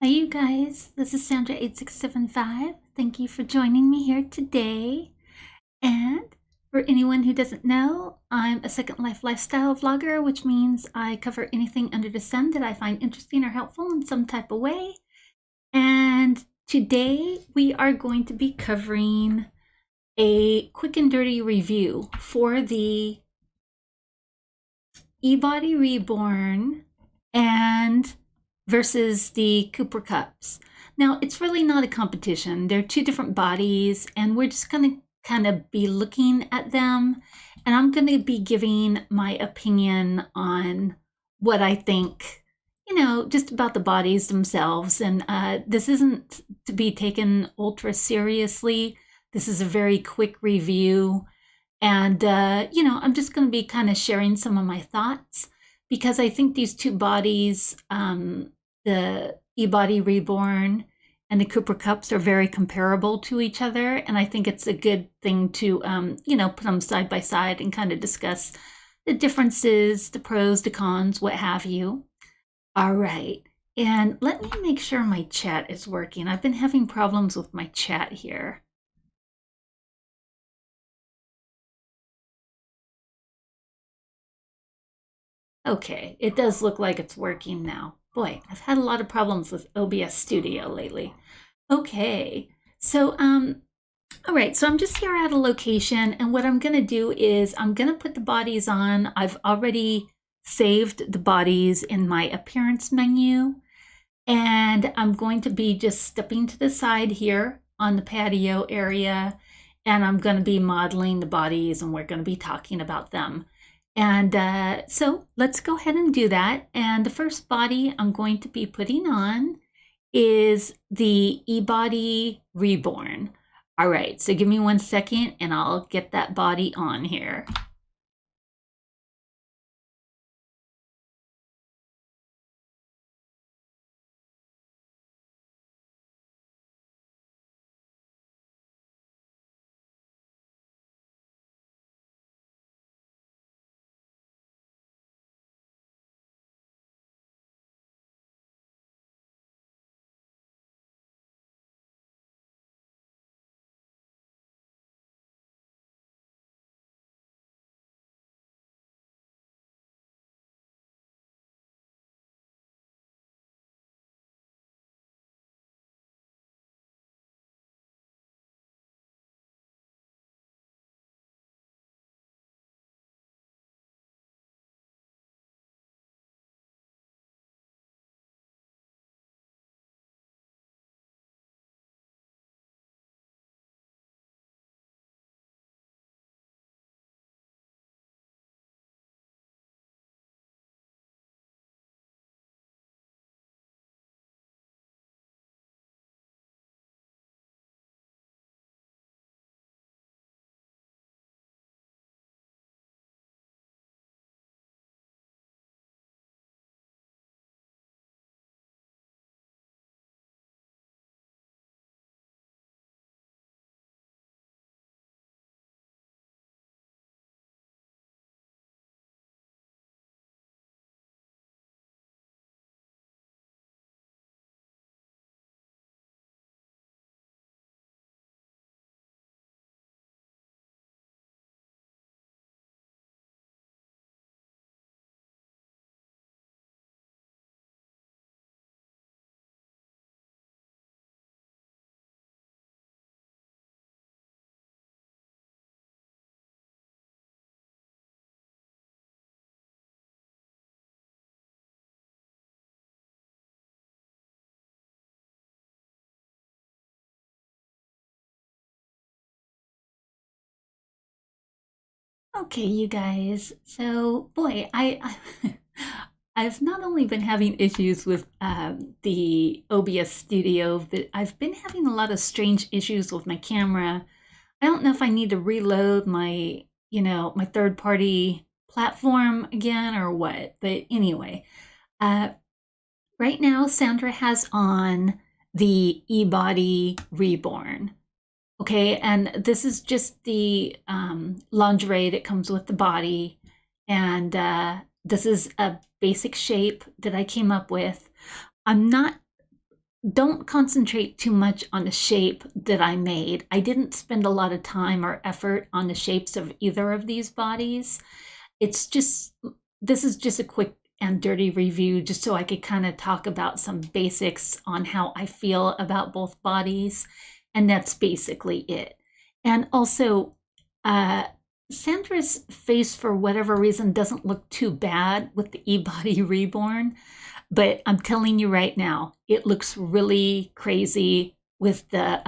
Hi, you guys. This is Sandra8675. Thank you for joining me here today. And for anyone who doesn't know, I'm a Second Life lifestyle vlogger, which means I cover anything under the sun that I find interesting or helpful in some type of way. And today we are going to be covering a quick and dirty review for the Ebody Reborn and versus the Kupra Kups. Now, it's really not a competition. They're two different bodies, and we're just going to kind of be looking at them, and I'm going to be giving my opinion on what I think, just about the bodies themselves. And this isn't to be taken ultra seriously. This is a very quick review. And, I'm just going to be kind of sharing some of my thoughts because I think these two bodies, the Ebody Reborn and the Kupra Kups, are very comparable to each other. And I think it's a good thing to, put them side by side and kind of discuss the differences, the pros, the cons, what have you. All right. And let me make sure my chat is working. I've been having problems with my chat here. Okay, it does look like it's working now. Boy, I've had a lot of problems with OBS Studio lately. Okay, so all right, so I'm just here at a location, and what I'm gonna do is I'm gonna put the bodies on. I've already saved the bodies in my appearance menu, and I'm going to be just stepping to the side here on the patio area, and I'm gonna be modeling the bodies, and we're gonna be talking about them. And so let's go ahead and do that. And the first body I'm going to be putting on is the Ebody Reborn. All right, so give me 1 second and I'll get that body on here. Okay, you guys. So, boy, I've not only been having issues with the OBS Studio, but I've been having a lot of strange issues with my camera. I don't know if I need to reload my, my third-party platform again or what. But anyway, uh, right now Sandra has on the Ebody Reborn. Okay, and this is just the lingerie that comes with the body. And this is a basic shape that I came up with. I'm not don't concentrate too much on the shape that I made. I didn't spend a lot of time or effort on the shapes of either of these bodies. It's just, this is just a quick and dirty review just so I could kind of talk about some basics on how I feel about both bodies. And that's basically it. And also, Sandra's face, for whatever reason, doesn't look too bad with the Ebody Reborn. But I'm telling you right now, it looks really crazy with the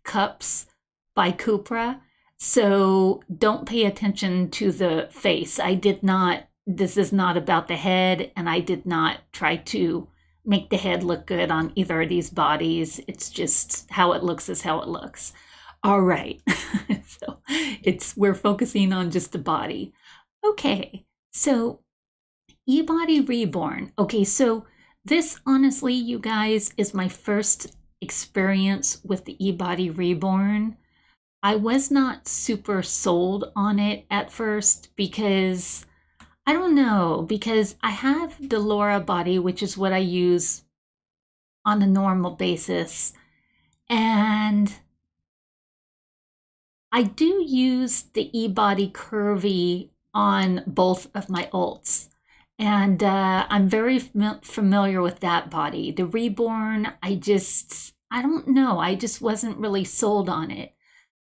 cups by Kupra. So don't pay attention to the face. I did not, this is not about the head, and I did not try to make the head look good on either of these bodies. It's just how it looks is how it looks. All right. So we're focusing on just the body. Okay. So Ebody Reborn. Okay, so this, honestly, you guys, is my first experience with the Ebody Reborn. I was not super sold on it at first because, I don't know, because I have the Laura body, which is what I use on a normal basis. And I do use the Ebody Curvy on both of my ults. And I'm very familiar with that body. The Reborn, I don't know. I just wasn't really sold on it.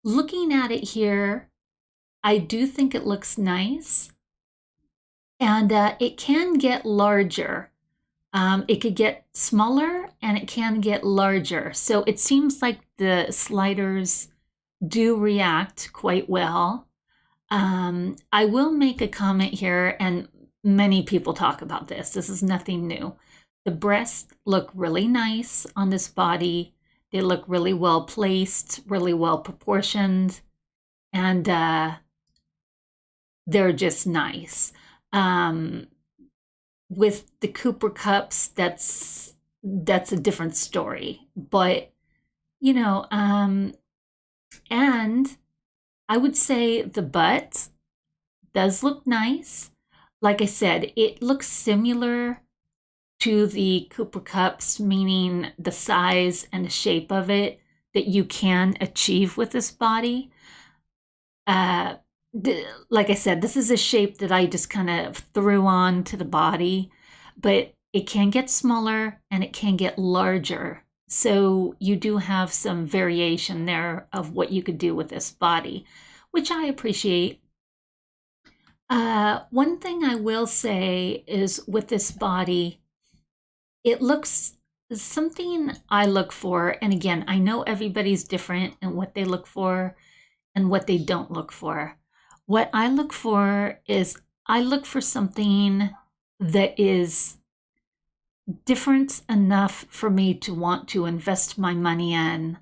Looking at it here, I do think it looks nice. And it can get larger. It could get smaller and it can get larger. So it seems like the sliders do react quite well. I will make a comment here, and many people talk about this. This is nothing new. The breasts look really nice on this body. They look really well placed, really well proportioned, and they're just nice. With the Kupra Kups, that's a different story. But, you know, and I would say the butt does look nice. Like I said, it looks similar to the Kupra Kups, meaning the size and the shape of it that you can achieve with this body. Like I said, this is a shape that I just kind of threw on to the body, but it can get smaller and it can get larger. So you do have some variation there of what you could do with this body, which I appreciate. One thing I will say is with this body, it looks something I look for. And again, I know everybody's different in what they look for and what they don't look for. What I look for is I look for something that is different enough for me to want to invest my money in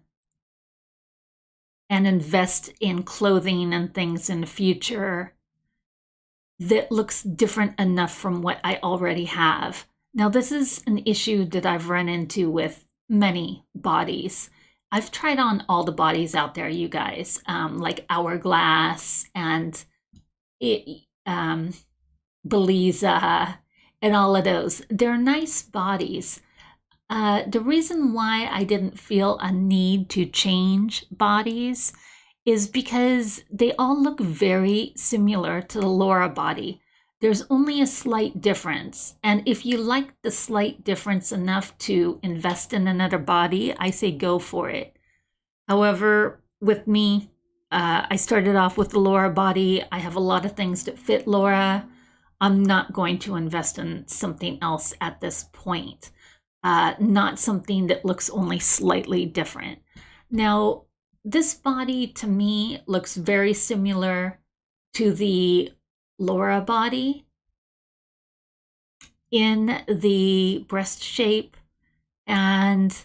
and invest in clothing and things in the future that looks different enough from what I already have. Now, this is an issue that I've run into with many bodies. I've tried on all the bodies out there, you guys, like Hourglass and Beliza and all of those. They're nice bodies. The reason why I didn't feel a need to change bodies is because they all look very similar to the Laura body. There's only a slight difference. And if you like the slight difference enough to invest in another body, I say go for it. However, with me, I started off with the Laura body. I have a lot of things that fit Laura. I'm not going to invest in something else at this point. Not something that looks only slightly different. Now, this body to me looks very similar to the Laura body in the breast shape, and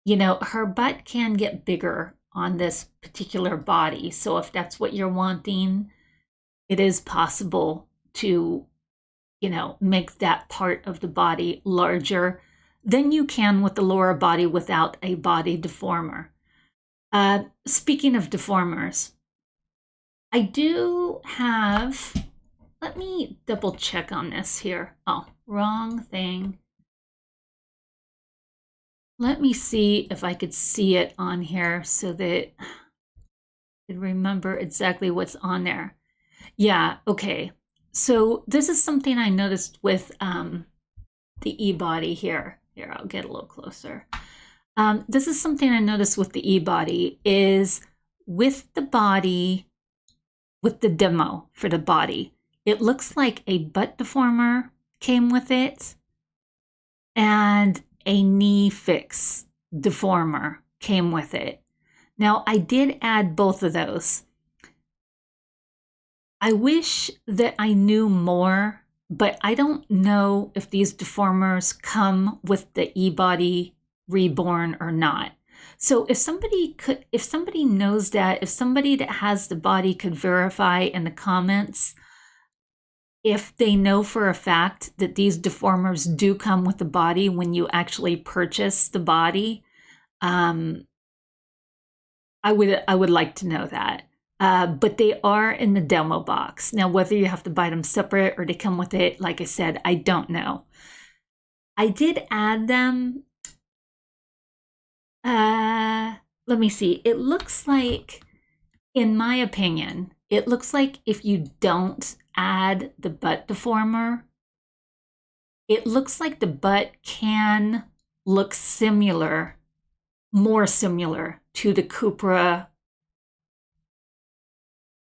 you know, her butt can get bigger on this particular body. So if that's what you're wanting, it is possible to, you know, make that part of the body larger than you can with the Laura body without a body deformer. Speaking of deformers, I do have, let me double check on this here. Oh, wrong thing. let me see if I could see it on here so that I could remember exactly what's on there. Yeah, okay. So this is something I noticed with the Ebody here. Here, I'll get a little closer. This is something I noticed with the Ebody is with the body, with the demo for the body, it looks like a butt deformer came with it and a knee fix deformer came with it. Now, I did add both of those. I wish that I knew more, but I don't know if these deformers come with the Ebody Reborn or not. So if somebody knows that, if somebody that has the body could verify in the comments, if they know for a fact that these deformers do come with the body when you actually purchase the body, I would like to know that. But they are in the demo box. Now, whether you have to buy them separate or they come with it, like I said, I don't know. I did add them. Let me see. It looks like, in my opinion, it looks like if you don't add the butt deformer, it looks like the butt can look similar, more similar to the Kupra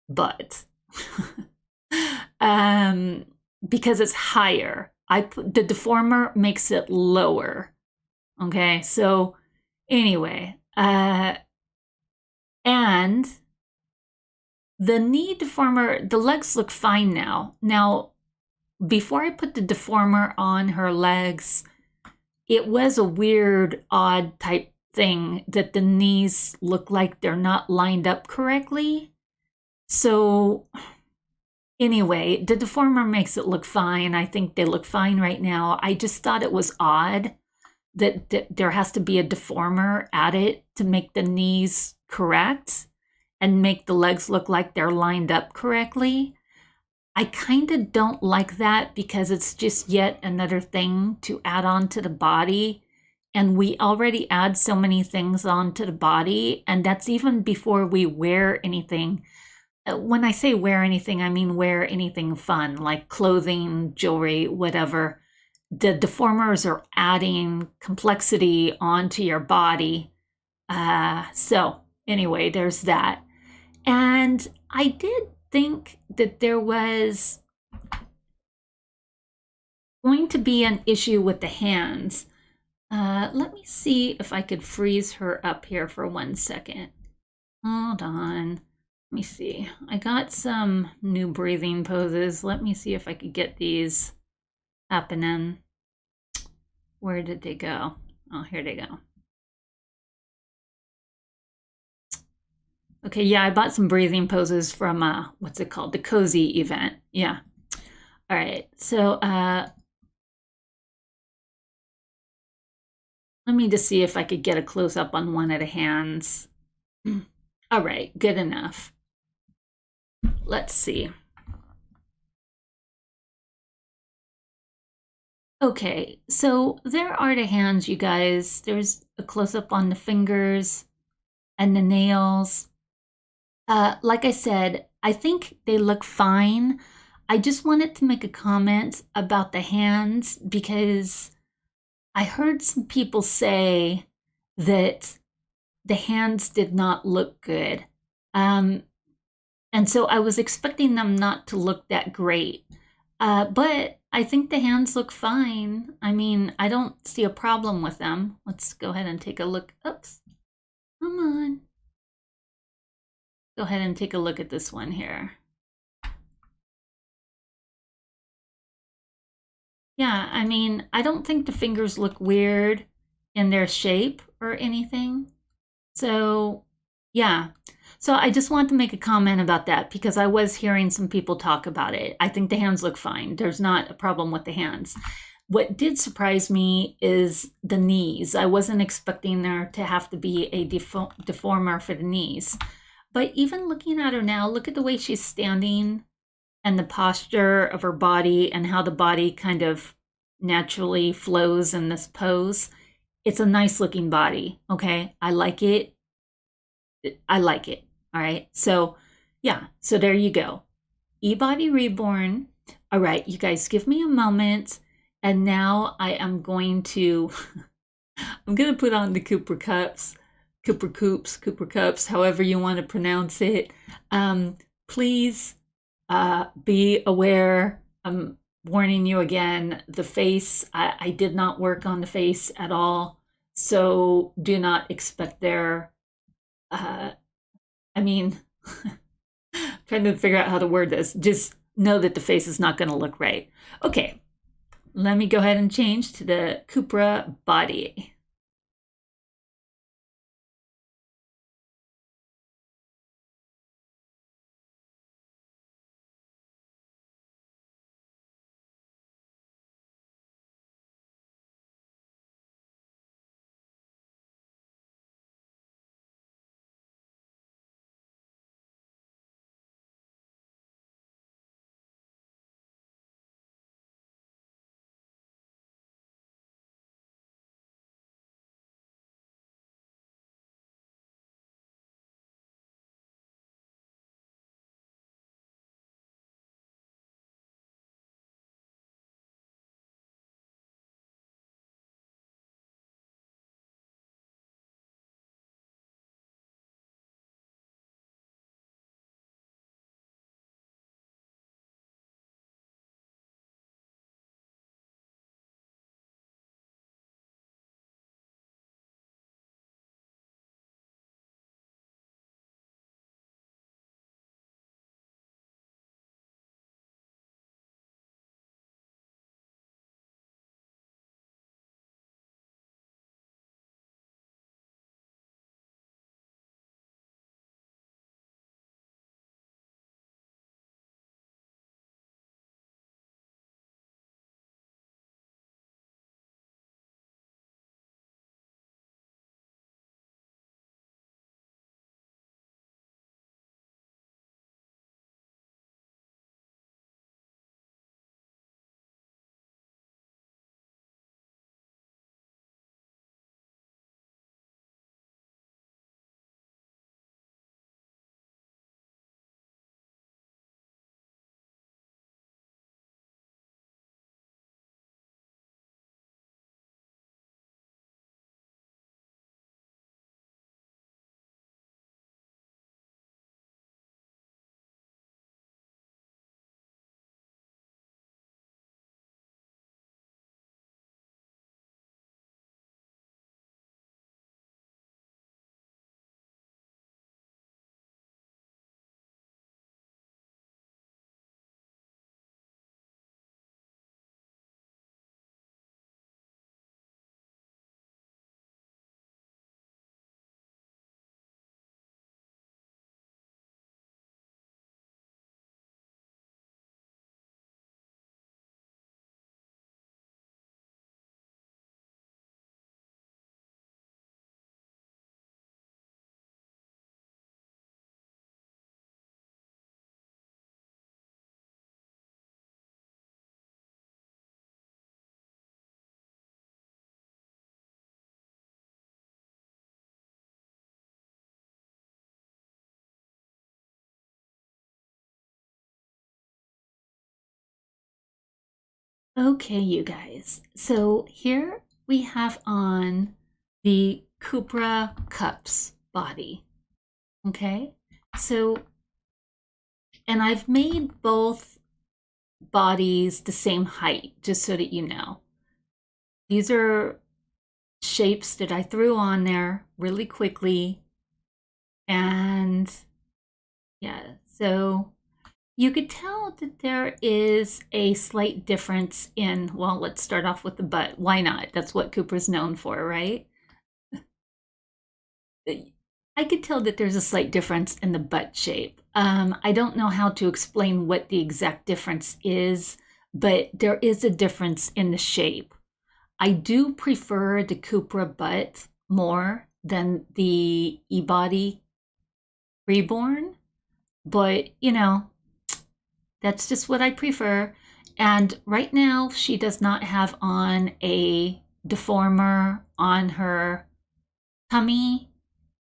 butt. Because it's higher. The deformer makes it lower. Okay, so anyway, and the knee deformer, the legs look fine now. Now, before I put the deformer on her legs, it was a weird, odd type thing that the knees look like they're not lined up correctly. So anyway, the deformer makes it look fine. I think they look fine right now. I just thought it was odd that there has to be a deformer added to make the knees correct and make the legs look like they're lined up correctly. I kind of don't like that because it's just yet another thing to add on to the body. And we already add so many things onto the body, and that's even before we wear anything. When I say wear anything, I mean wear anything fun, like clothing, jewelry, whatever. The deformers are adding complexity onto your body. So anyway, there's that. And I did think that there was going to be an issue with the hands. Let me see if I could freeze her up here for 1 second. Hold on. Let me see. I got some new breathing poses. Let me see if I could get these happening. Where did they go? Oh, here they go. Okay, yeah, I bought some breathing poses from, what's it called? The Cozy event. Yeah. All right, so let me just see if I could get a close-up on one of the hands. All right, good enough. Let's see. Okay, so there are the hands, you guys. There's a close-up on the fingers and the nails. Like I said, I think they look fine. I just wanted to make a comment about the hands because I heard some people say that the hands did not look good. And so I was expecting them not to look that great. But I think the hands look fine. I mean, I don't see a problem with them. Let's go ahead and take a look. Oops. Come on. Go ahead and take a look at this one here. Yeah, I mean, I don't think the fingers look weird in their shape or anything. So, yeah. So I just want to make a comment about that because I was hearing some people talk about it. I think the hands look fine. There's not a problem with the hands. What did surprise me is the knees. I wasn't expecting there to have to be a deformer for the knees. But even looking at her now, look at the way she's standing and the posture of her body and how the body kind of naturally flows in this pose. it's a nice looking body. Okay. I like it. I like it. All right. So yeah. So there you go. Ebody Reborn. All right. You guys give me a moment. And now I am going to, I'm going to put on the Kupra Kups, Kupra Kups, however you want to pronounce it. Please be aware. I'm warning you again, the face, I did not work on the face at all. So do not expect there, I mean, trying to figure out how to word this. Just know that the face is not going to look right. Okay, let me go ahead and change to the Kupra body. Okay, you guys. So here we have on the Kupra Kups body. Okay, so, and I've made both bodies the same height, just so that you know. These are shapes that I threw on there really quickly. And yeah, so you could tell that there is a slight difference in, well, let's start off with the butt. Why not? That's what Cooper's known for, right? I could tell that there's a slight difference in the butt shape. I don't know how to explain what the exact difference is, but there is a difference in the shape. I do prefer the Kupra butt more than the Ebody Reborn, but you know, that's just what I prefer. And right now, she does not have on a deformer on her tummy.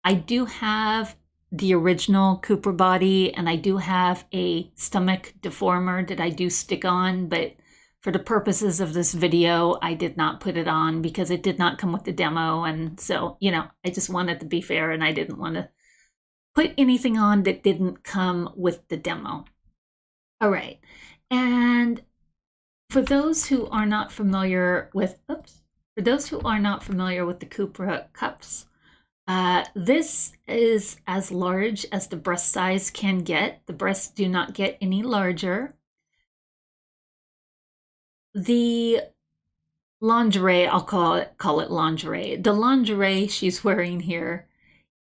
I do have the original Kupra body, and I do have a stomach deformer that I do stick on, but for the purposes of this video, I did not put it on because it did not come with the demo. And so, you know, I just wanted to be fair, and I didn't want to put anything on that didn't come with the demo. All right. And for those who are not familiar with, the Kupra Kups, this is as large as the breast size can get. The breasts do not get any larger. The lingerie, I'll call it lingerie. The lingerie she's wearing here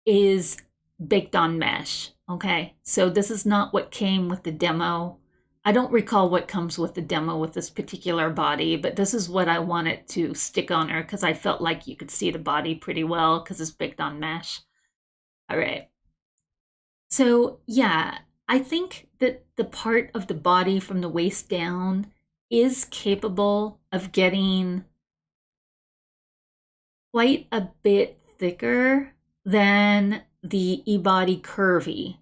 is baked on mesh. Okay, so this is not what came with the demo. I don't recall what comes with the demo with this particular body, but this is what I wanted to stick on her because I felt like you could see the body pretty well because it's baked on mesh. All right. So yeah, I think that the part of the body from the waist down is capable of getting quite a bit thicker than the Ebody Curvy.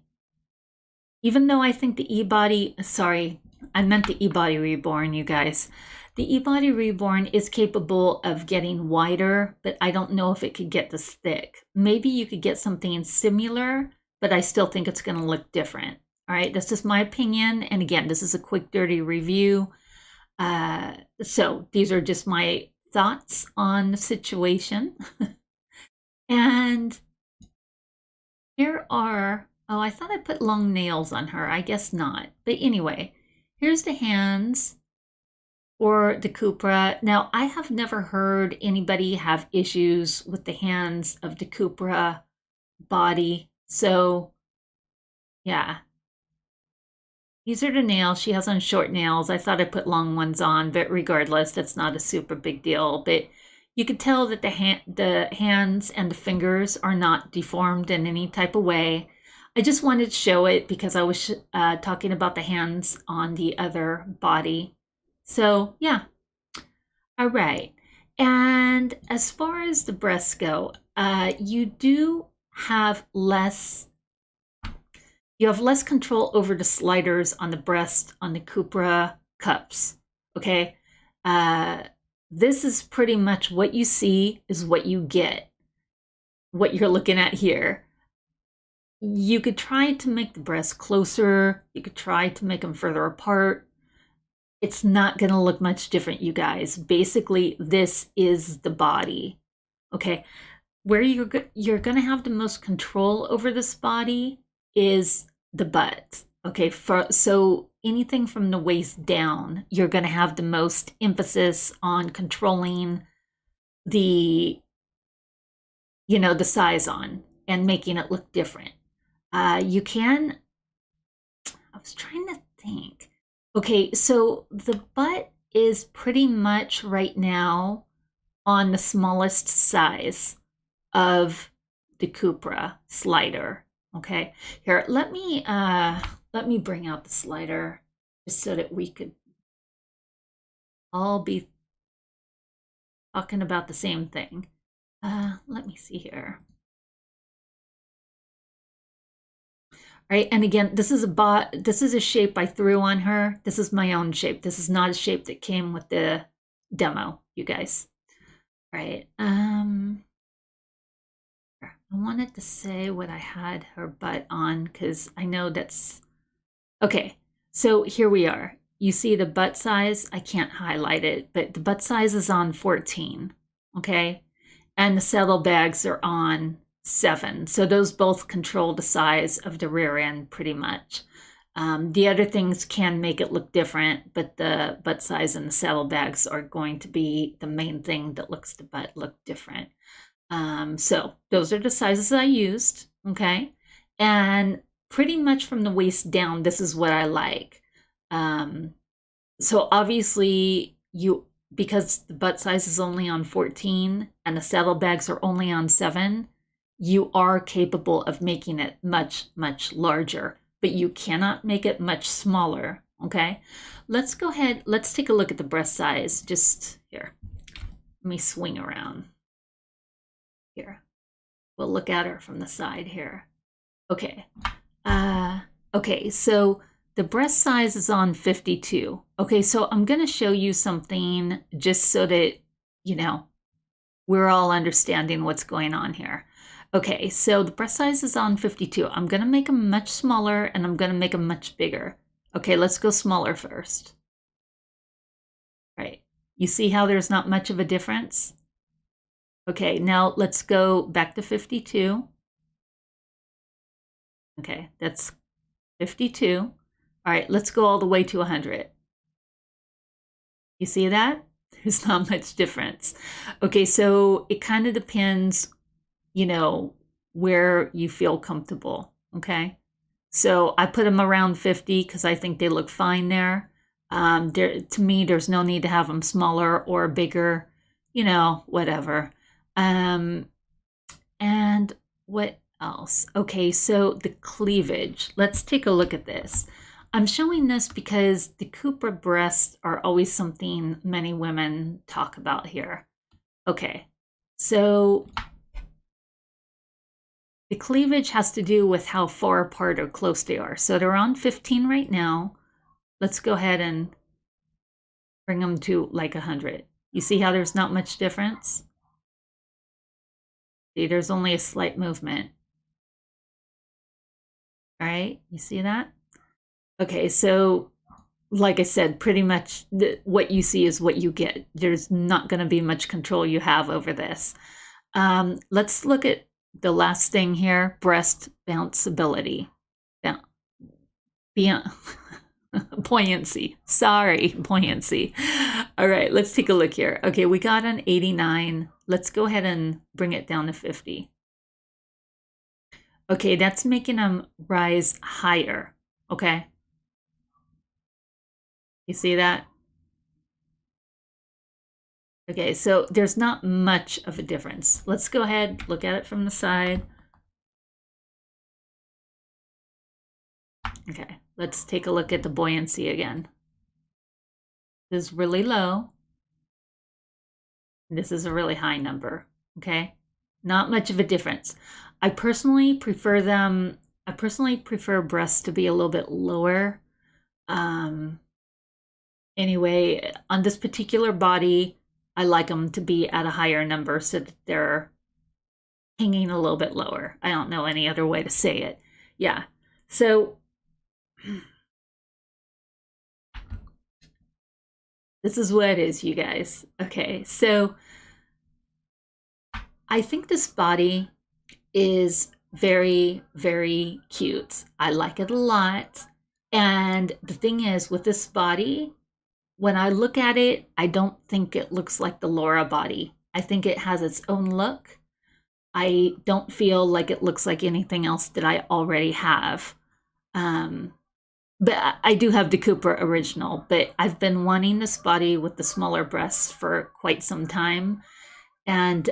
Even though I think the Ebody, sorry, I meant the Ebody Reborn, you guys. The Ebody Reborn is capable of getting wider, but I don't know if it could get this thick. Maybe you could get something similar, but I still think it's going to look different. All right, that's just my opinion. And again, this is a quick, dirty review. So these are just my thoughts on the situation. And here are, oh, I thought I put long nails on her. I guess not. But anyway, here's the hands for the Kupra. Now, I have never heard anybody have issues with the hands of the Kupra body. So, yeah. These are the nails. She has on short nails. I thought I put long ones on, but regardless, that's not a super big deal. But you could tell that the hands and the fingers are not deformed in any type of way. I just wanted to show it because I was talking about the hands on the other body. So yeah, all right. And as far as the breasts go, you do have less, you have less control over the sliders on the breast on the Kupra Kups, okay? This is pretty much what you see is what you get, what you're looking at here. You could try to make the breasts closer. You could try to make them further apart. It's not going to look much different, you guys. Basically, this is the body, okay? Where you're going to have the most control over this body is the butt, okay? So anything from the waist down, you're going to have the most emphasis on controlling the, you know, the size on and making it look different. You can, I was trying to think. Okay, so the butt is pretty much right now on the smallest size of the Kupra slider. Okay, here, let me bring out the slider just so that we could all be talking about the same thing. Let me see here. All right, and again, this is a shape I threw on her. This is my own shape. This is not a shape that came with the demo, you guys. All right, I wanted to say what I had her butt on because I know that's, okay, so here we are. You see the butt size? I can't highlight it, but the butt size is on 14, okay? And the saddlebags are on 7. So those both control the size of the rear end pretty much. The other things can make it look different, but the butt size and the saddlebags are going to be the main thing that looks the butt look different. So those are the sizes I used, okay? And pretty much from the waist down, this is what I like. So obviously because the butt size is only on 14 and the saddlebags are only on 7, you are capable of making it much, much larger, but you cannot make it much smaller, okay? Let's go ahead, let's take a look at the breast size, just here. Let me swing around here. We'll look at her from the side here. Okay. Okay, so the breast size is on 52. Okay, so I'm going to show you something just so that, you know, we're all understanding what's going on here. Okay, so the breast size is on 52. I'm going to make them much smaller and I'm going to make them much bigger. Okay, let's go smaller first. Right. You see how there's not much of a difference? Okay, now let's go back to 52. Okay, that's 52. All right, let's go all the way to 100. You see that? There's not much difference. Okay, so it kind of depends, you know, where you feel comfortable, okay? So I put them around 50 because I think they look fine there. To me, there's no need to have them smaller or bigger, you know, whatever. And what else? Okay, so the cleavage. Let's take a look at this. I'm showing this because the Kupra breasts are always something many women talk about here. Okay, so the cleavage has to do with how far apart or close they are. So they're on 15 right now. Let's go ahead and bring them to like 100. You see how there's not much difference? See, there's only a slight movement. All right, you see that? Okay, so like I said, pretty much what you see is what you get. There's not going to be much control you have over this. Let's look at the last thing here, breast bounceability. Buoyancy. Sorry, buoyancy. All right, let's take a look here. Okay, we got an 89. Let's go ahead and bring it down to 50. Okay, that's making them rise higher. Okay. You see that? Okay, so there's not much of a difference. Let's go ahead, look at it from the side. Okay, let's take a look at the buoyancy again. This is really low. This is a really high number, okay? Not much of a difference. I personally prefer breasts to be a little bit lower. Anyway, on this particular body, I like them to be at a higher number so that they're hanging a little bit lower. I don't know any other way to say it. Yeah, so this is what it is, you guys. Okay, so I think this body is very, very cute. I like it a lot. And the thing is, with this body, when I look at it, I don't think it looks like the Laura body. I think it has its own look. I don't feel like it looks like anything else that I already have. But I do have the Kupra original, but I've been wanting this body with the smaller breasts for quite some time. And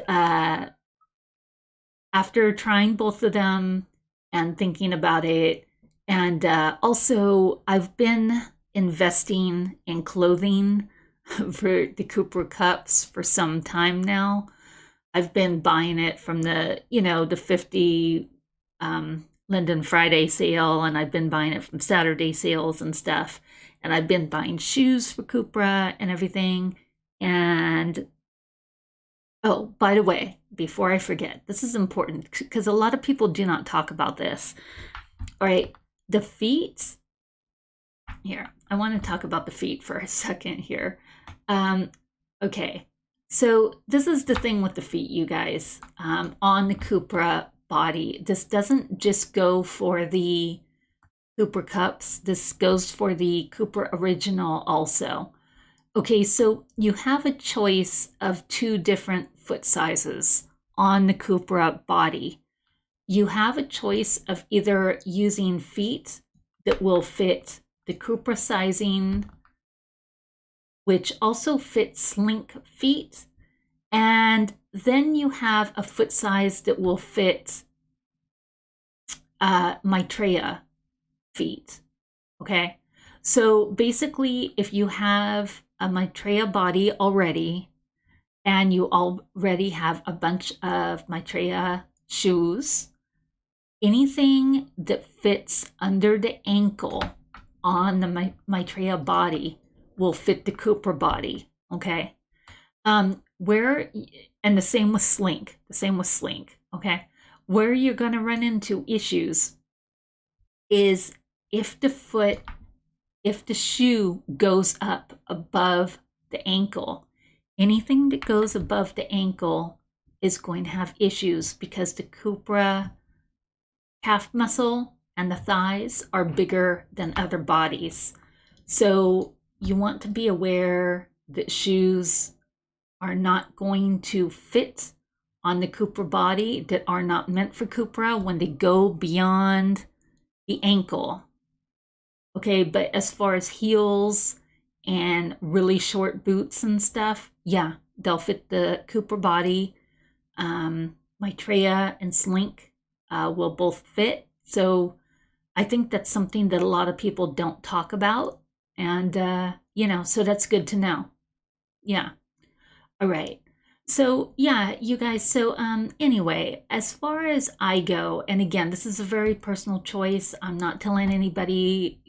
after trying both of them and thinking about it, and also I've been investing in clothing for the Kupra Kups for some time now. I've been buying it from the, you know, the 50 Linden Friday sale, and I've been buying it from Saturday sales and stuff. And I've been buying shoes for Kupra and everything. And oh, by the way, before I forget, this is important because a lot of people do not talk about this. All right, the feet. Here, I want to talk about the feet for a second here. Okay, so this is the thing with the feet, you guys. On the Kupra body, this doesn't just go for the Kupra Kups. This goes for the Kupra original also. Okay, so you have a choice of two different foot sizes on the Kupra body. You have a choice of either using feet that will fit the Kupra sizing, which also fits slink feet, and then you have a foot size that will fit Maitreya feet. Okay, so basically, if you have a Maitreya body already and you already have a bunch of Maitreya shoes, anything that fits under the ankle on the Maitreya body will fit the Kupra body, okay? Where, and the same with Slink, okay? Where you're gonna run into issues is if the shoe goes up above the ankle. Anything that goes above the ankle is going to have issues because the Kupra calf muscle and the thighs are bigger than other bodies. So you want to be aware that shoes are not going to fit on the Kupra body, that are not meant for Kupra when they go beyond the ankle. Okay, but as far as heels and really short boots and stuff, yeah, they'll fit the Kupra body. Maitreya and Slink will both fit. So I think that's something that a lot of people don't talk about. And, so that's good to know. Yeah. All right. So yeah, you guys, so anyway, as far as I go, and again, this is a very personal choice. I'm not telling anybody,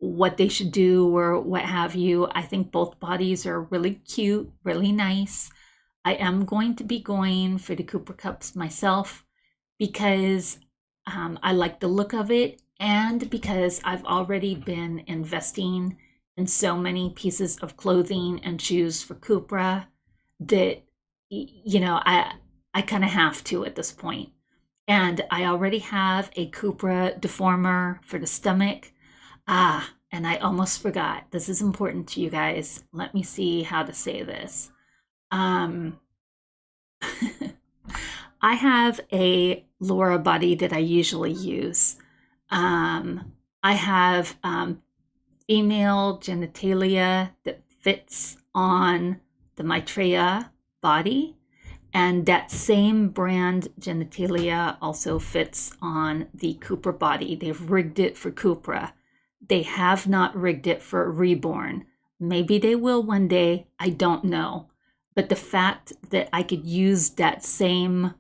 what they should do or what have you. I think both bodies are really cute, really nice. I am going to be going for the Kupra Kups myself because I like the look of it, and because I've already been investing in so many pieces of clothing and shoes for Kupra that, I kind of have to at this point. And I already have a Kupra deformer for the stomach. And I almost forgot. This is important to you guys. Let me see how to say this. I have a Laura body that I usually use. I have female genitalia that fits on the Maitreya body, and that same brand genitalia also fits on the Kupra body. They've rigged it for Kupra. They have not rigged it for Reborn. Maybe they will one day, I don't know. But the fact that I could use that same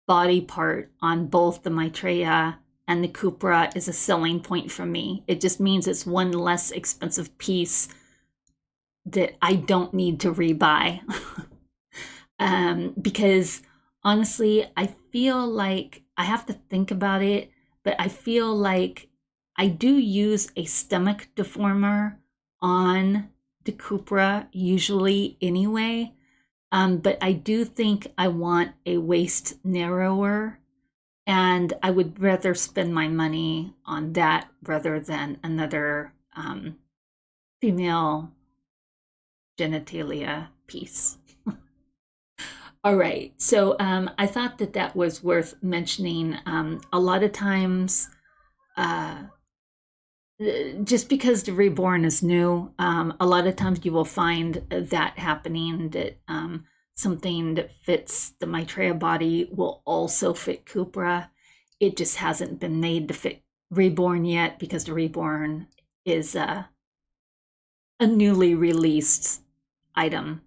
body part on both the Maitreya and the Kupra is a selling point for me. It just means it's one less expensive piece that I don't need to rebuy. Because honestly, I feel like I have to think about it, but I feel like I do use a stomach deformer on the Kupra usually anyway. But I do think I want a waist narrower, and I would rather spend my money on that rather than another female genitalia piece. All right, so I thought that was worth mentioning. A lot of times, just because the Reborn is new, a lot of times you will find that happening, that something that fits the Maitreya body will also fit Kupra. It just hasn't been made to fit Reborn yet because the Reborn is a newly released item.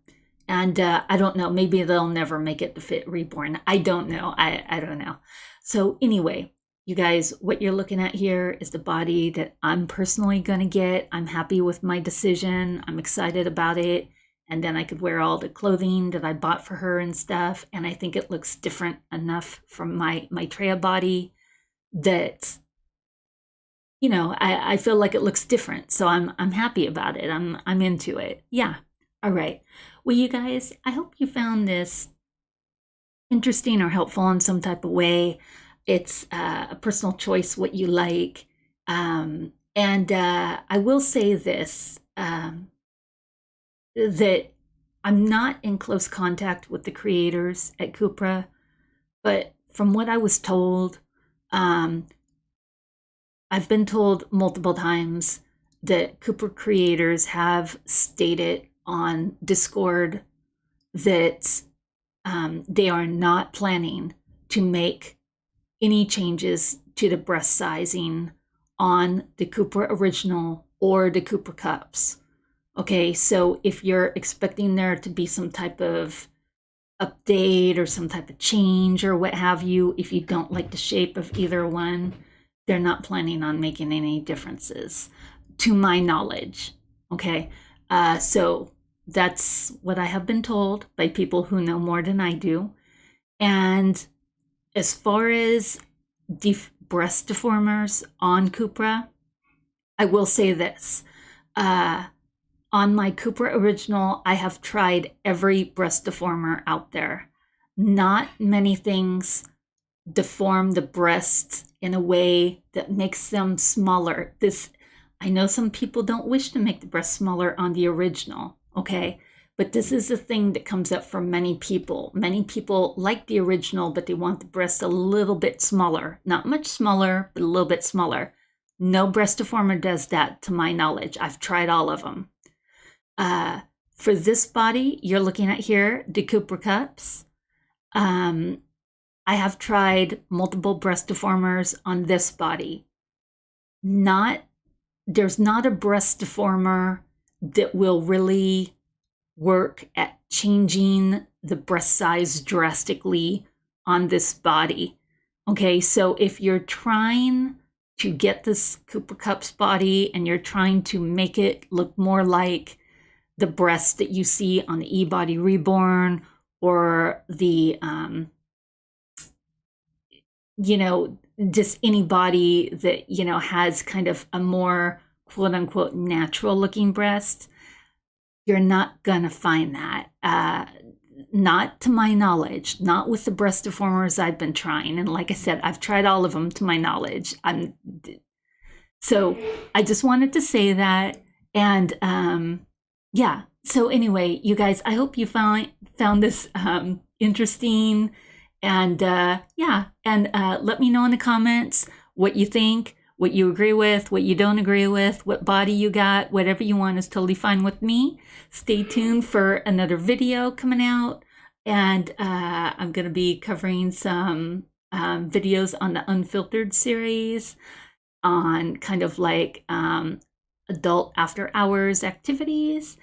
And I don't know, maybe they'll never make it to fit Reborn. I don't know. I don't know. So anyway, you guys, what you're looking at here is the body that I'm personally going to get. I'm happy with my decision. I'm excited about it. And then I could wear all the clothing that I bought for her and stuff. And I think it looks different enough from my Maitreya body that, I feel like it looks different. So I'm happy about it. I'm into it. Yeah. All right. Well, you guys, I hope you found this interesting or helpful in some type of way. It's a personal choice what you like. And I will say this, that I'm not in close contact with the creators at Kupra, but from what I was told, I've been told multiple times that Kupra creators have stated on Discord that they are not planning to make any changes to the breast sizing on the Kupra original or the Kupra Kups. Okay, so if you're expecting there to be some type of update or some type of change or what have you, if you don't like the shape of either one, they're not planning on making any differences, to my knowledge. Okay, so that's what I have been told by people who know more than I do. And as far as breast deformers on Kupra, I will say this. On my Kupra original, I have tried every breast deformer out there. Not many things deform the breasts in a way that makes them smaller. I know some people don't wish to make the breast smaller on the original, okay? But this is a thing that comes up for many people. Many people like the original, but they want the breast a little bit smaller. Not much smaller, but a little bit smaller. No breast deformer does that, to my knowledge. I've tried all of them. For this body you're looking at here, the Kupra Kups, I have tried multiple breast deformers on this body. There's not a breast deformer that will really work at changing the breast size drastically on this body. Okay, so if you're trying to get this Kupra Kups body and you're trying to make it look more like the breast that you see on the Ebody Reborn or the, just any body that, has kind of a more quote unquote natural looking breast, you're not gonna find that. Not to my knowledge, not with the breast deformers I've been trying. And like I said, I've tried all of them to my knowledge. So I just wanted to say that. And yeah, so anyway, you guys, I hope you found this interesting. And yeah, and let me know in the comments what you think, what you agree with, what you don't agree with, what body you got, whatever you want is totally fine with me. Stay tuned for another video coming out. And I'm going to be covering some videos on the Unfiltered series on kind of like adult after hours activities.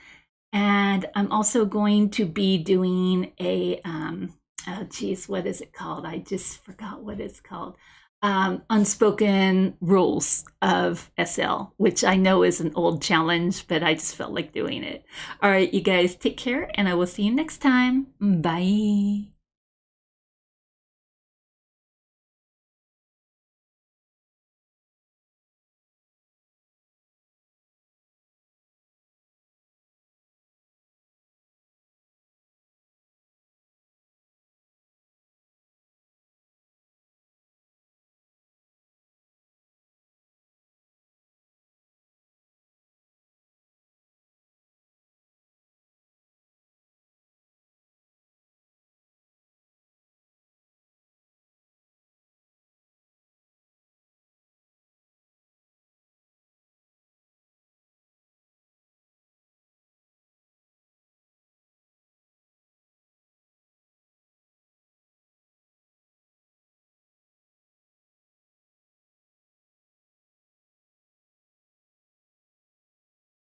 And I'm also going to be doing a, oh geez, what is it called? I just forgot what it's called. Unspoken rules of SL, which I know is an old challenge, but I just felt like doing it. All right, you guys take care and I will see you next time. Bye.